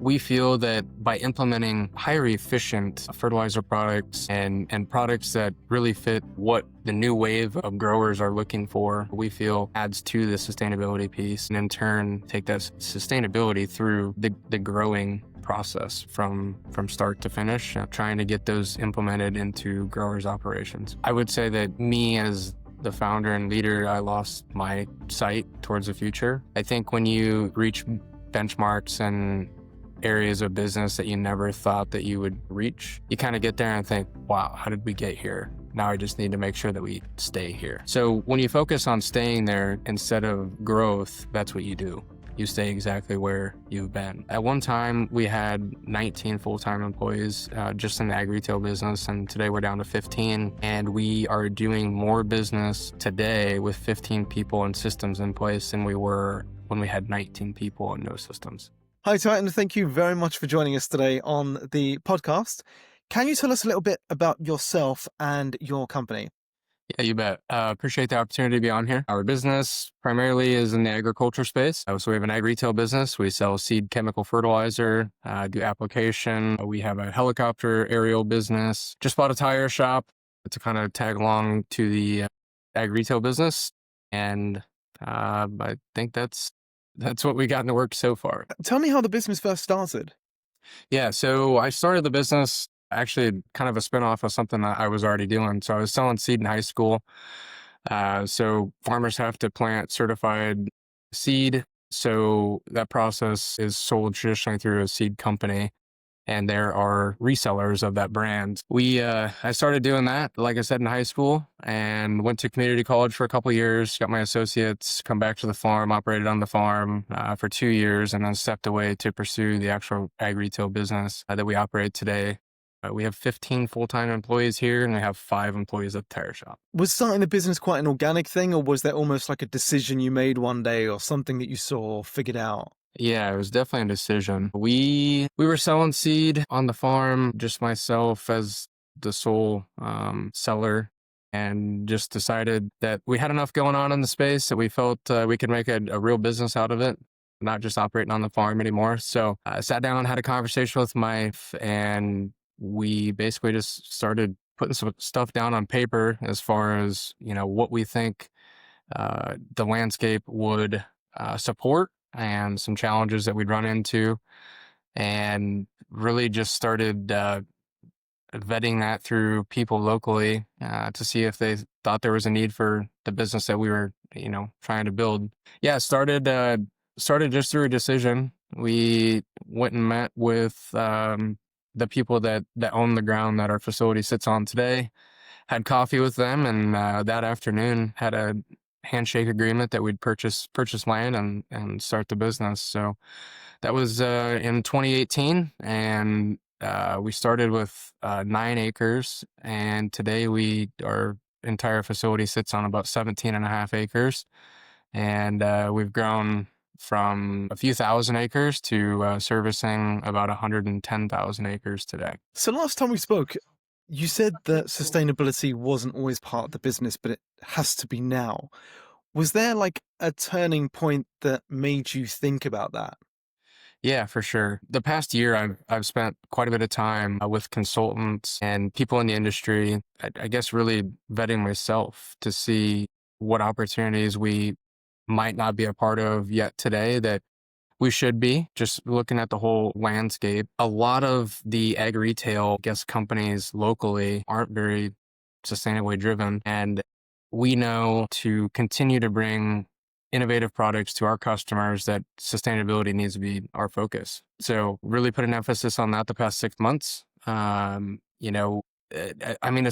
We feel that by implementing higher efficient fertilizer products and products that really fit what the new wave of growers are looking for, we feel adds to the sustainability piece, and in turn take that sustainability through the growing process from start to finish, trying to get those implemented into growers' operations. I would say that me as the founder and leader, I lost my sight towards the future. I think when you reach benchmarks and areas of business that you never thought that you would reach, you kind of get there and think, wow, how did we get here? Now I just need to make sure that we stay here. So when you focus on staying there instead of growth, that's what you do. You stay exactly where you've been. At one time, we had 19 full-time employees just in the ag retail business, and today we're down to 15. And we are doing more business today with 15 people and systems in place than we were when we had 19 people and no systems. Hi, Titan. Thank you very much for joining us today on the podcast. Can you tell us a little bit about yourself and your company? Yeah, you bet. Appreciate the opportunity to be on here. Our business primarily is in the agriculture space. So we have an ag retail business. We sell seed chemical fertilizer, do application. We have a helicopter aerial business. Just bought a tire shop to kind of tag along to the ag retail business. And I think that's what we got in the works so far. Tell me how the business first started. Yeah, so I started the business actually kind of a spinoff of something that I was already doing. So I was selling seed in high school. So farmers have to plant certified seed. So that process is sold traditionally through a seed company, and there are resellers of that brand. I started doing that, like I said, in high school, and went to community college for a couple of years, got my associates, come back to the farm, operated on the farm for 2 years, and then stepped away to pursue the actual ag retail business that we operate today. We have 15 full-time employees here, and we have 5 employees at the tire shop. Was starting the business quite an organic thing, or was there almost like a decision you made one day or something that you saw, figured out? Yeah, it was definitely a decision. We were selling seed on the farm, just myself as the sole seller, and just decided that we had enough going on in the space that we felt we could make a real business out of it, not just operating on the farm anymore. So I sat down and had a conversation with my wife, and we basically just started putting some stuff down on paper as far as, what we think the landscape would support and some challenges that we'd run into, and really just started vetting that through people locally to see if they thought there was a need for the business that we were, trying to build. Yeah, started just through a decision. We went and met with the people that own the ground that our facility sits on today, had coffee with them, and that afternoon had a handshake agreement that we'd purchase land and start the business. So that was in 2018, and we started with 9 acres, and today our entire facility sits on about 17 and a half acres, and we've grown from a few thousand acres to servicing about 110,000 acres today. So last time we spoke, you said that sustainability wasn't always part of the business, but it has to be now. Was there like a turning point that made you think about that? Yeah, for sure. The past year, I've spent quite a bit of time with consultants and people in the industry, I guess really vetting myself to see what opportunities we might not be a part of yet today that we should be. Just looking at the whole landscape, a lot of the ag retail, companies locally aren't very sustainably driven, and we know to continue to bring innovative products to our customers that sustainability needs to be our focus. So really put an emphasis on that the past 6 months. As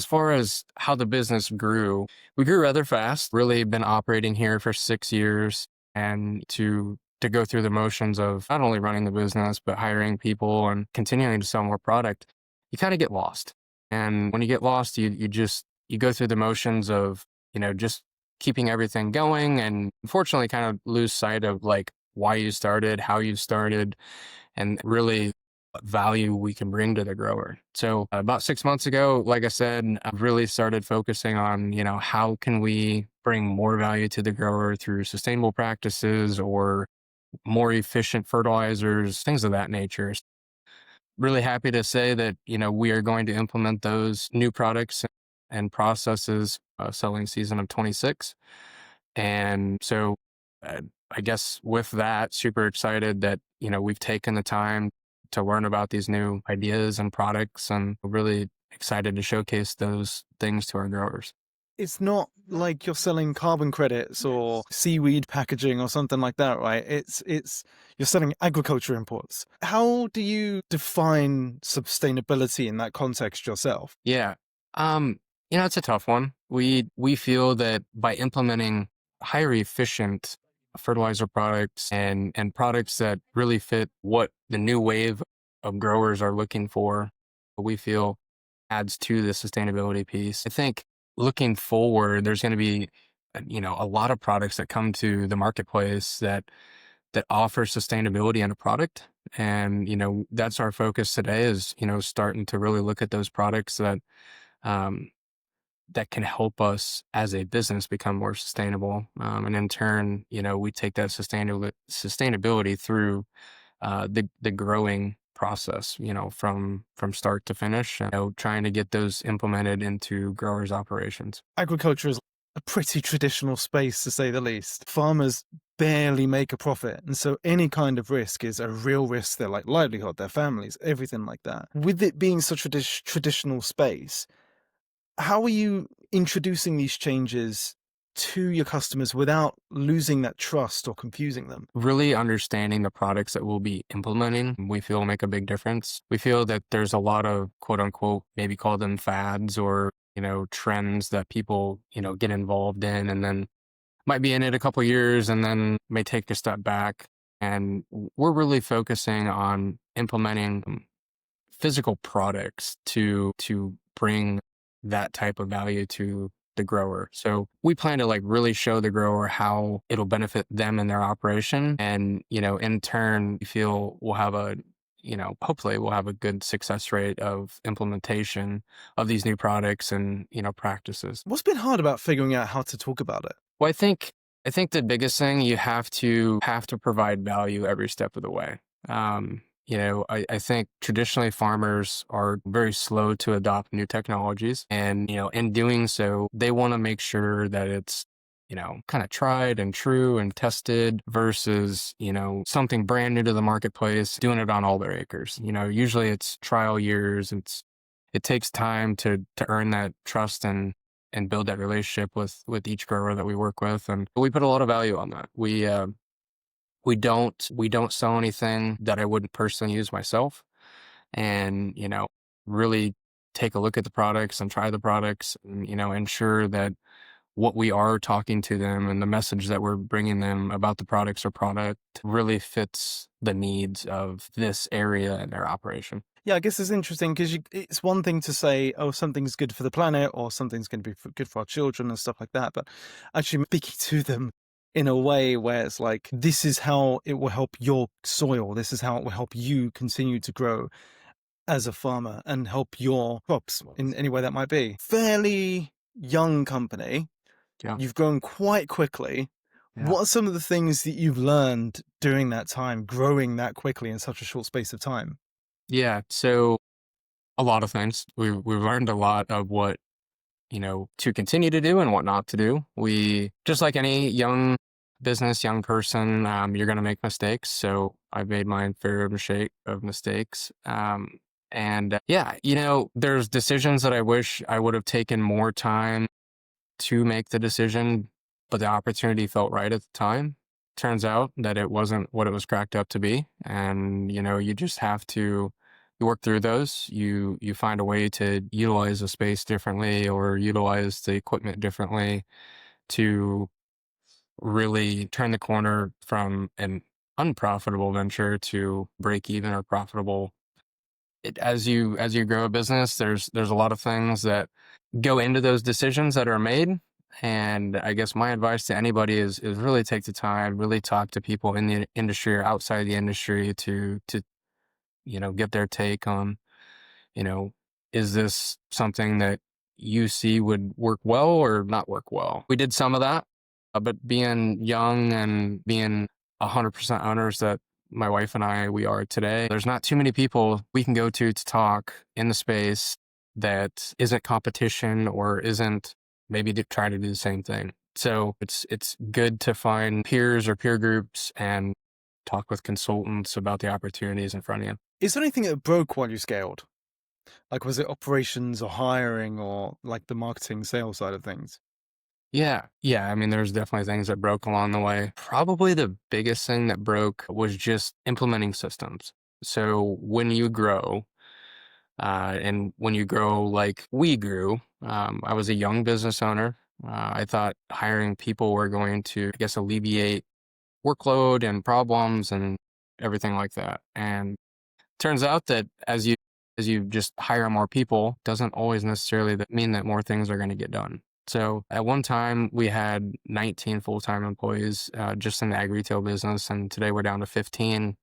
far as how the business grew, we grew rather fast, really been operating here for 6 years, and to go through the motions of not only running the business, but hiring people and continuing to sell more product, you kind of get lost. And when you get lost, you go through the motions of, just keeping everything going, and unfortunately kind of lose sight of like why you started, how you started, and really what value we can bring to the grower. So about 6 months ago, like I said, I've really started focusing on, how can we bring more value to the grower through sustainable practices or more efficient fertilizers, things of that nature. Really happy to say that, we are going to implement those new products and processes selling season of 26. And so I guess with that, super excited that, we've taken the time to learn about these new ideas and products, and really excited to showcase those things to our growers. It's not like you're selling carbon credits or seaweed packaging or something like that, right? It's you're selling agriculture imports. How do you define sustainability in that context yourself? Yeah. It's a tough one. We feel that by implementing higher efficient fertilizer products and products that really fit what the new wave of growers are looking for, we feel adds to the sustainability piece. I think looking forward, there's going to be, a lot of products that come to the marketplace that offer sustainability in a product. And, that's our focus today is, starting to really look at those products um, that can help us as a business become more sustainable. And in turn, we take that sustainability through the growing process, from start to finish, trying to get those implemented into growers' operations. Agriculture is a pretty traditional space, to say the least. Farmers barely make a profit, and so any kind of risk is a real risk to their livelihood, their families, everything like that. With it being such a traditional space, how are you introducing these changes to your customers without losing that trust or confusing them? Really understanding the products that we'll be implementing, we feel make a big difference. We feel that there's a lot of quote unquote, maybe call them fads or, trends that people, get involved in and then might be in it a couple years and then may take a step back. And we're really focusing on implementing physical products to bring that type of value to the grower. So we plan to really show the grower how it'll benefit them in their operation. And, in turn, we feel we'll have hopefully we'll have a good success rate of implementation of these new products and, practices. What's been hard about figuring out how to talk about it? Well, I think the biggest thing you have to provide value every step of the way. I think traditionally farmers are very slow to adopt new technologies. And, in doing so, they want to make sure that it's, kind of tried and true and tested versus, something brand new to the marketplace, doing it on all their acres. Usually it's trial years. It takes time to earn that trust and build that relationship with each grower that we work with. And we put a lot of value on that. We don't sell anything that I wouldn't personally use myself, and really take a look at the products and try the products, and ensure that what we are talking to them and the message that we're bringing them about the products or product really fits the needs of this area in their operation. Yeah, I guess it's interesting because it's one thing to say, oh, something's good for the planet or something's going to be good for our children and stuff like that. But actually speaking to them in a way where it's like, this is how it will help your soil. This is how it will help you continue to grow as a farmer and help your crops in any way that might be. Fairly young company. Yeah. You've grown quite quickly. Yeah. What are some of the things that you've learned during that time, growing that quickly in such a short space of time? Yeah. So a lot of things. We've learned a lot of what, to continue to do and what not to do. We, just like any young business, young person, you're going to make mistakes. So I've made my fair share of mistakes. And yeah, there's decisions that I wish I would have taken more time to make the decision, but the opportunity felt right at the time. Turns out that it wasn't what it was cracked up to be. And, you just have to you work through those. You find a way to utilize the space differently or utilize the equipment differently to really turn the corner from an unprofitable venture to break even or profitable. As you grow a business, there's a lot of things that go into those decisions that are made. And I guess my advice to anybody is really take the time, really talk to people in the industry or outside the industry to get their take on, you know, is this something that you see would work well or not work well? We did some of that, but being young and being 100% owners that my wife and we are today. There's not too many people we can go to talk in the space that isn't competition or isn't maybe trying to do the same thing. So it's good to find peers or peer groups and talk with consultants about the opportunities in front of you. Is there anything that broke while you scaled? Like, was it operations or hiring or like the marketing sales side of things? Yeah. Yeah. I mean, there's definitely things that broke along the way. Probably the biggest thing that broke was just implementing systems. So when you grow, and when you grow like we grew, I was a young business owner. I thought hiring people were going to, I guess, alleviate workload and problems and everything like that. And turns out that as you just hire more people, doesn't always necessarily mean that more things are going to get done. So at one time we had 19 full-time employees just in the ag retail business, and today we're down to 15.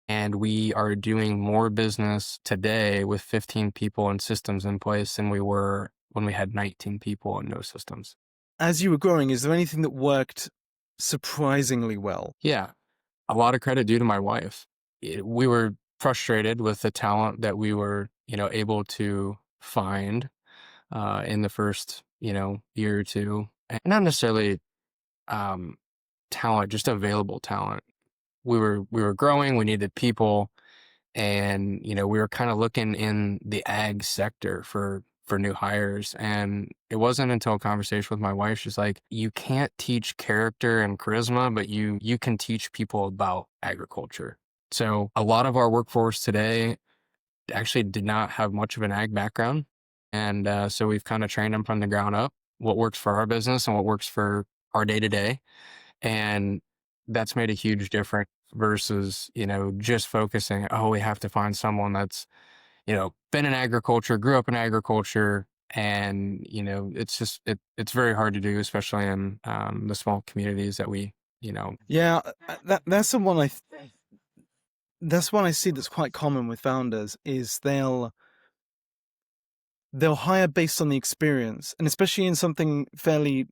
And we are doing more business today with 15 people and systems in place than we were when we had 19 people and no systems. As you were growing, is there anything that worked surprisingly well? Yeah, a lot of credit due to my wife. We were frustrated with the talent that we were, able to find in the first, year or two. And not necessarily um, talent, just available talent. We were growing. We needed people, and we were kind of looking in the ag sector for new hires. And it wasn't until a conversation with my wife, she's like, you can't teach character and charisma, but you can teach people about agriculture. So a lot of our workforce today actually did not have much of an ag background, and so we've kind of trained them from the ground up what works for our business and what works for our day to day. And that's made a huge difference versus, just focusing, oh, we have to find someone that's, been in agriculture, grew up in agriculture. And, it's just, it's very hard to do, especially in the small communities that we. Yeah, that's the one that's one I see that's quite common with founders is they'll hire based on the experience, and especially in something fairly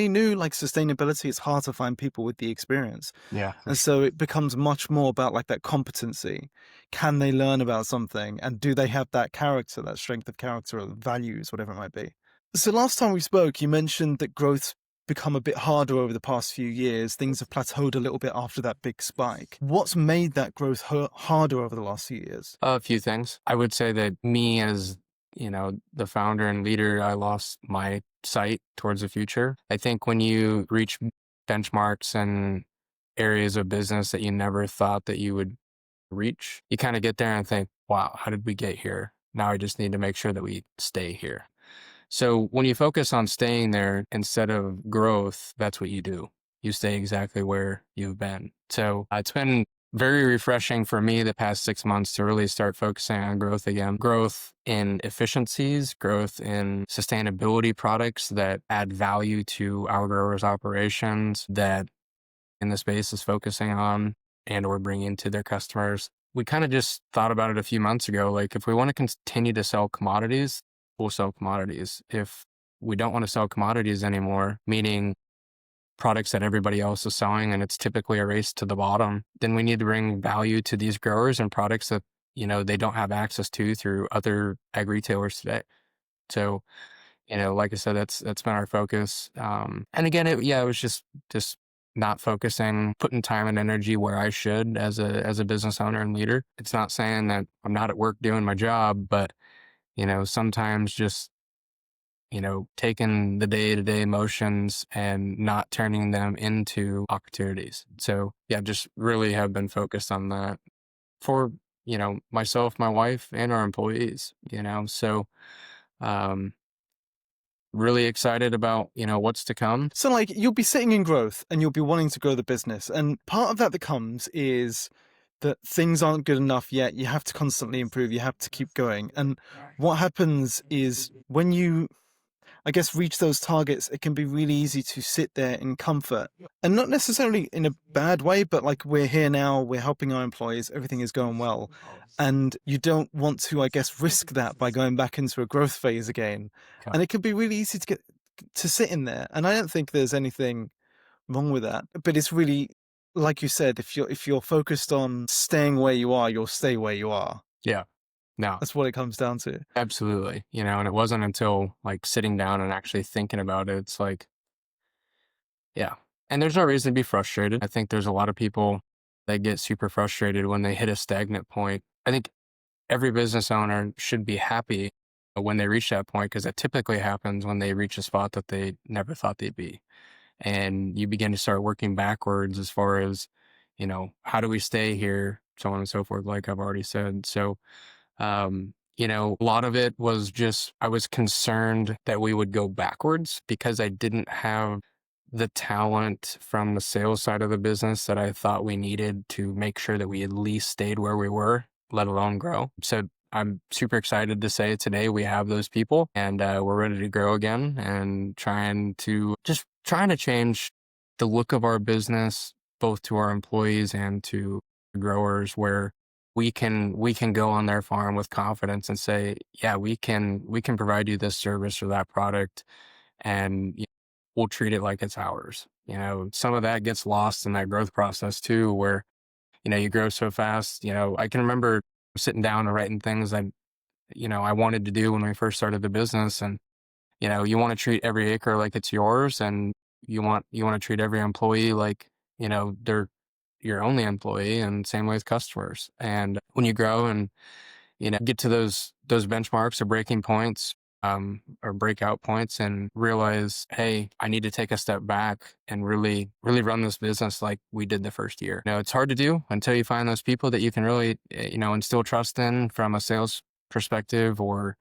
new like sustainability, it's hard to find people with the experience. Yeah. And so it becomes much more about like that competency. Can they learn about something, and do they have that character, that strength of character or values, whatever it might be? So last time we spoke, you mentioned that growth's become a bit harder over the past few years. Things have plateaued a little bit after that big spike. What's made that growth harder over the last few years? A few things. I would say that me as, the founder and leader, I lost my sight towards the future. I think when you reach benchmarks and areas of business that you never thought that you would reach, you kind of get there and think, wow, how did we get here? Now I just need to make sure that we stay here. So when you focus on staying there instead of growth, that's what you do. You stay exactly where you've been. So it's been very refreshing for me the past 6 months to really start focusing on growth again. Growth in efficiencies, growth in sustainability products that add value to our growers' operations that in the space is focusing on and or bringing to their customers. We kind of just thought about it a few months ago. Like if we want to continue to sell commodities, we'll sell commodities. If we don't want to sell commodities anymore, meaning products that everybody else is selling and it's typically a race to the bottom, then we need to bring value to these growers and products that, they don't have access to through other ag retailers today. So, like I said, that's been our focus. And again, it was just not focusing, putting time and energy where I should as a business owner and leader. It's not saying that I'm not at work doing my job, but sometimes just taking the day-to-day emotions and not turning them into opportunities. So yeah, just really have been focused on that for, myself, my wife, and our employees, so really excited about, what's to come. So like you'll be sitting in growth and you'll be wanting to grow the business. And part of that comes is that things aren't good enough yet. You have to constantly improve. You have to keep going. And what happens is when you, I guess, reach those targets, it can be really easy to sit there in comfort, and not necessarily in a bad way, but like we're here now, we're helping our employees, everything is going well. And you don't want to, I guess, risk that by going back into a growth phase again. Okay. And it can be really easy to sit in there. And I don't think there's anything wrong with that, but it's really like you said, if you're focused on staying where you are, you'll stay where you are. Yeah. No, That's what it comes down to. absolutely. And it wasn't until like sitting down and actually thinking about it, it's like, yeah. And there's no reason to be frustrated. I think there's a lot of people that get super frustrated when they hit a stagnant point. I think every business owner should be happy when they reach that point, because it typically happens when they reach a spot that they never thought they'd be. And you begin to start working backwards as far as, how do we stay here, so on and so forth, like I've already said. So, a lot of it was just I was concerned that we would go backwards because I didn't have the talent from the sales side of the business that I thought we needed to make sure that we at least stayed where we were, let alone grow. So I'm super excited to say today we have those people, and we're ready to grow again and trying to change the look of our business, both to our employees and to growers, where we can go on their farm with confidence and say, yeah, we can provide you this service or that product, and we'll treat it like it's ours. Some of that gets lost in that growth process too, where you grow so fast. I can remember sitting down and writing things I wanted to do when we first started the business, and you want to treat every acre like it's yours, and you want to treat every employee like they're your only employee, and same way with customers. And when you grow and get to those benchmarks or breaking points, or breakout points, and realize, hey, I need to take a step back and really really run this business like we did the first year. It's hard to do until you find those people that you can really instill trust in from a sales perspective, or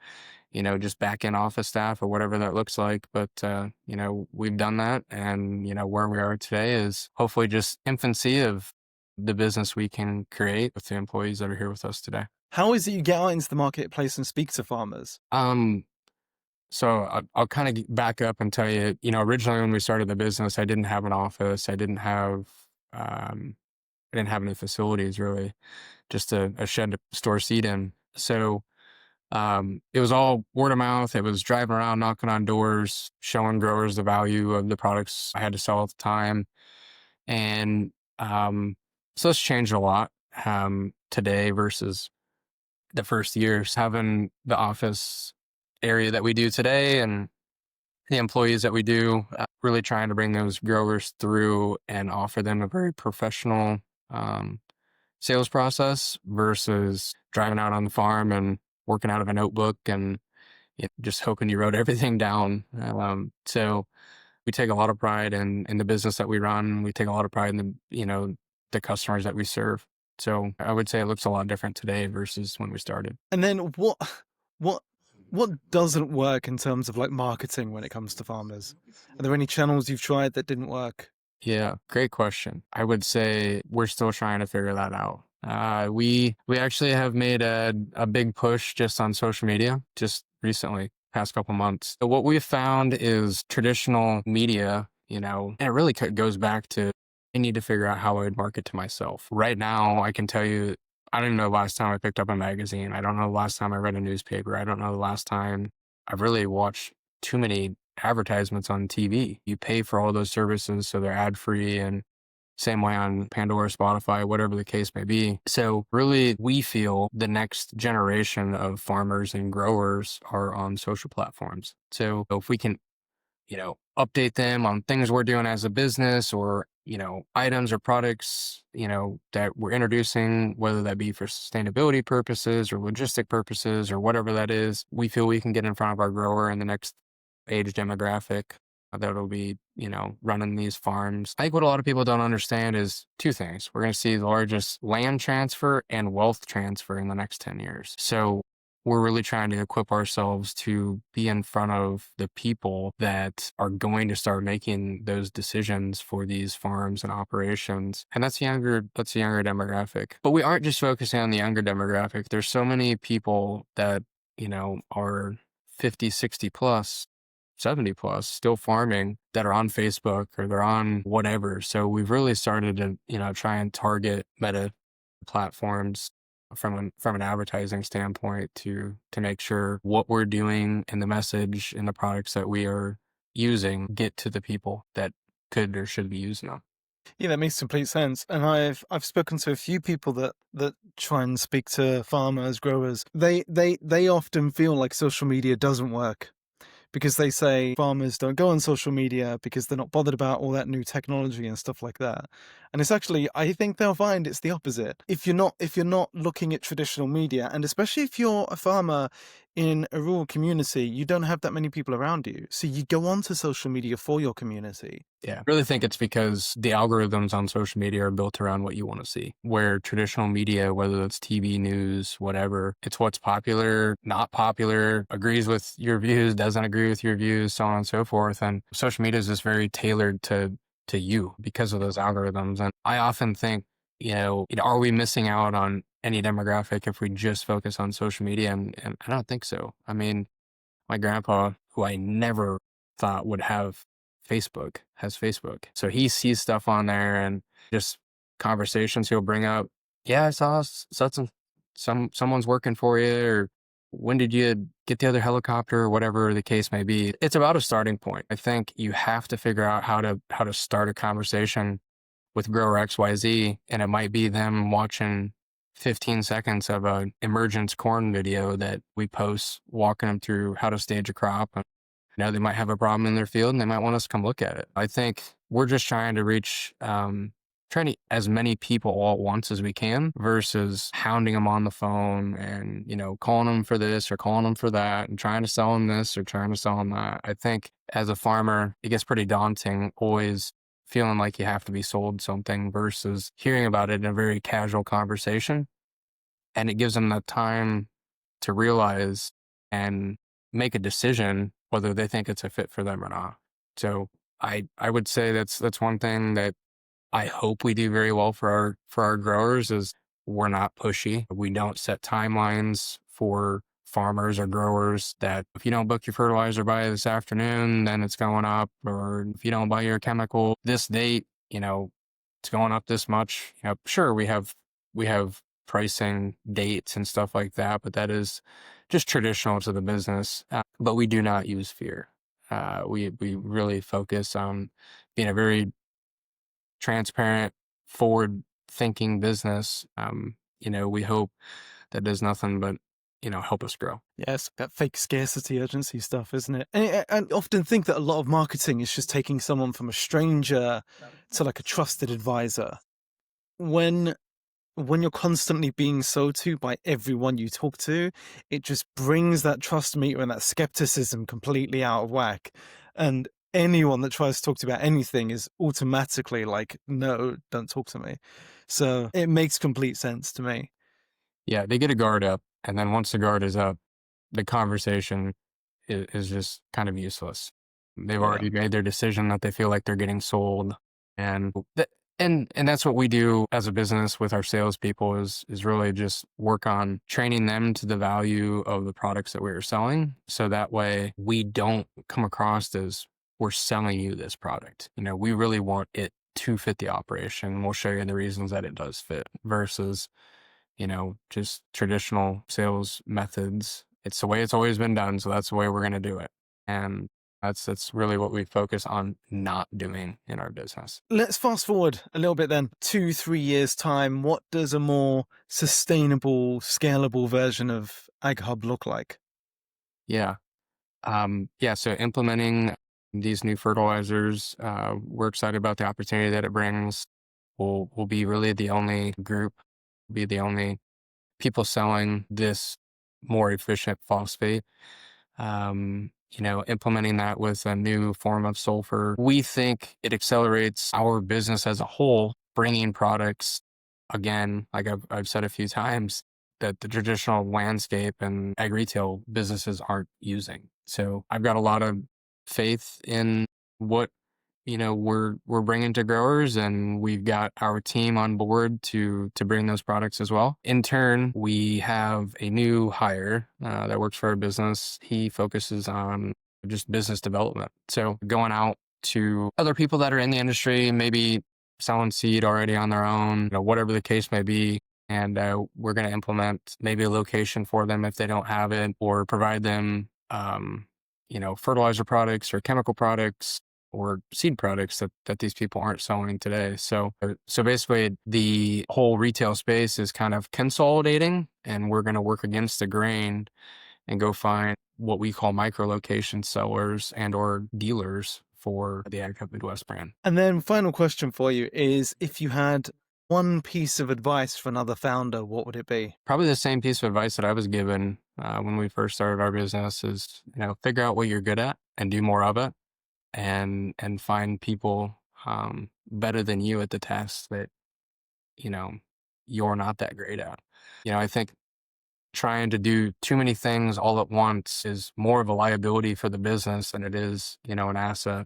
just back in office staff or whatever that looks like. But, we've done that. And, where we are today is hopefully just infancy of the business we can create with the employees that are here with us today. How is it you get out into the marketplace and speak to farmers? Um, so I'll kind of back up and tell you, originally when we started the business, I didn't have an office. Um, I didn't have any facilities really, just a shed to store seed in. So, it was all word of mouth. It was driving around, knocking on doors, showing growers the value of the products I had to sell at the time. And so it's changed a lot today versus the first years. Having the office area that we do today and the employees that we do, really trying to bring those growers through and offer them a very professional um, sales process versus driving out on the farm and working out of a notebook and just hoping you wrote everything down. So we take a lot of pride in the business that we run. We take a lot of pride in the customers that we serve. So I would say it looks a lot different today versus when we started. And then what what doesn't work in terms of like marketing when it comes to farmers? Are there any channels you've tried that didn't work? Yeah, great question. I would say we're still trying to figure that out. We actually have made a big push just on social media just recently, past couple months. So what we've found is traditional media, and it really goes back to I need to figure out how I would market to myself. Right now, I can tell you, I don't even know the last time I picked up a magazine. I don't know the last time I read a newspaper. I don't know the last time I've really watched too many advertisements on TV. You pay for all those services, so they're ad free, and same way on Pandora, Spotify, whatever the case may be. So really, we feel the next generation of farmers and growers are on social platforms. So if we can update them on things we're doing as a business, or, items or products, that we're introducing, whether that be for sustainability purposes or logistic purposes or whatever that is, we feel we can get in front of our grower in the next age demographic that'll be, running these farms. I think what a lot of people don't understand is two things. We're going to see the largest land transfer and wealth transfer in the next 10 years. So we're really trying to equip ourselves to be in front of the people that are going to start making those decisions for these farms and operations. And that's a younger demographic. But we aren't just focusing on the younger demographic. There's so many people that, are 50, 60 plus, 70 plus, still farming, that are on Facebook or they're on whatever. So we've really started to, try and target meta platforms from an advertising standpoint to make sure what we're doing and the message and the products that we are using get to the people that could or should be using them. Yeah, that makes complete sense. And I've spoken to a few people that try and speak to farmers, growers. They often feel like social media doesn't work because they say farmers don't go on social media because they're not bothered about all that new technology and stuff like that. And it's actually, I think they'll find it's the opposite. If you're not looking at traditional media, and especially if you're a farmer in a rural community, you don't have that many people around you. So you go onto social media for your community. Yeah. I really think it's because the algorithms on social media are built around what you want to see. Where traditional media, whether it's TV, news, whatever, it's what's popular, not popular, agrees with your views, doesn't agree with your views, so on and so forth. And social media is just very tailored to you because of those algorithms. And I often think, are we missing out on any demographic if we just focus on social media? And I don't think so. I mean, my grandpa, who I never thought would have Facebook, has Facebook. So he sees stuff on there and just conversations he'll bring up. Yeah, I saw such and someone's working for you, or when did you get the other helicopter, or whatever the case may be. It's about a starting point. I think you have to figure out how to start a conversation with grower XYZ, and it might be them watching 15 seconds of a emergence corn video that we post, walking them through how to stage a crop. And, they might have a problem in their field and they might want us to come look at it. I think we're just trying to reach, trying to as many people all at once as we can versus hounding them on the phone and, calling them for this or calling them for that and trying to sell them this or trying to sell them that. I think as a farmer, it gets pretty daunting always feeling like you have to be sold something versus hearing about it in a very casual conversation. And it gives them the time to realize and make a decision whether they think it's a fit for them or not. So I would say that's one thing that I hope we do very well for our growers is we're not pushy. We don't set timelines for farmers or growers that if you don't book your fertilizer by this afternoon, then it's going up. Or if you don't buy your chemical this date, it's going up this much. Sure, we have pricing dates and stuff like that, but that is just traditional to the business. But we do not use fear. We really focus on being a very transparent, forward-thinking business. We hope that does nothing but, help us grow. Yes, that fake scarcity urgency stuff, isn't it? And I often think that a lot of marketing is just taking someone from a stranger to like a trusted advisor. When you're constantly being sold to by everyone you talk to, it just brings that trust meter and that skepticism completely out of whack. And anyone that tries to talk to you about anything is automatically like, no, don't talk to me. So it makes complete sense to me. Yeah, they get a guard up, and then once the guard is up, the conversation is just kind of useless. They've Yeah. already made their decision that they feel like they're getting sold, and and that's what we do as a business with our salespeople is really just work on training them to the value of the products that we are selling, so that way we don't come across as we're selling you this product. We really want it to fit the operation. We'll show you the reasons that it does fit versus just traditional sales methods. It's the way it's always been done, so that's the way we're going to do it. And that's really what we focus on not doing in our business. Let's fast forward a little bit then. 2-3 years time, what does a more sustainable, scalable version of AgHub look like? Yeah. So implementing these new fertilizers, we're excited about the opportunity that it brings. We'll be really the only group, be the only people selling this more efficient phosphate. Implementing that with a new form of sulfur, we think it accelerates our business as a whole, bringing products, again, like I've said a few times, that the traditional landscape and ag retail businesses aren't using. So I've got a lot of faith in what we're bringing to growers, and we've got our team on board to bring those products as well. In turn, we have a new hire that works for our business. He focuses on just business development. So going out to other people that are in the industry, maybe selling seed already on their own, whatever the case may be. And we're going to implement maybe a location for them if they don't have it, or provide them, fertilizer products or chemical products or seed products that these people aren't selling today. So basically the whole retail space is kind of consolidating, and we're going to work against the grain and go find what we call micro location sellers and or dealers for the AgHub Midwest brand. And then final question for you is, if you had one piece of advice for another founder, what would it be? Probably the same piece of advice that I was given when we first started our business is, figure out what you're good at and do more of it, and find people better than you at the tasks that you know you're not that great at. I think trying to do too many things all at once is more of a liability for the business than it is, an asset.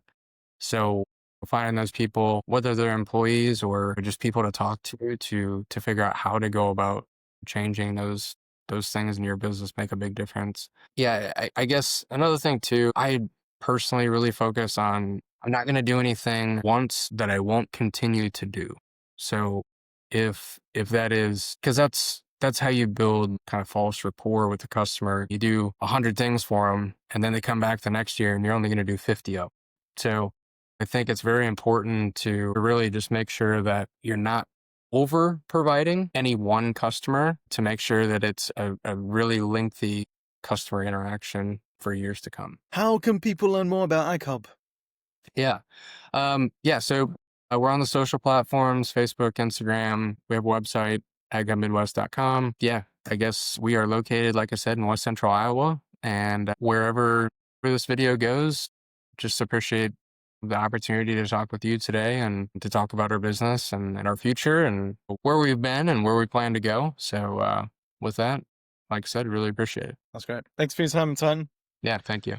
So finding those people, whether they're employees or just people to talk to figure out how to go about changing those things in your business make a big difference. Yeah, I guess another thing too, I personally really focus on I'm not going to do anything once that I won't continue to do. So if that is because that's how you build kind of false rapport with the customer. You do 100 things for them, and then they come back the next year and you're only going to do 50 of them. So I think it's very important to really just make sure that you're not over providing any one customer, to make sure that it's a really lengthy customer interaction for years to come. How can people learn more about AgHub? Yeah. So we're on the social platforms, Facebook, Instagram. We have a website, aghubmidwest.com. Yeah, I guess we are located, like I said, in West Central Iowa. And wherever this video goes, just appreciate the opportunity to talk with you today and to talk about our business and our future and where we've been and where we plan to go. So with that, like I said, really appreciate it. That's great. Thanks for your time, Titan. Yeah, thank you.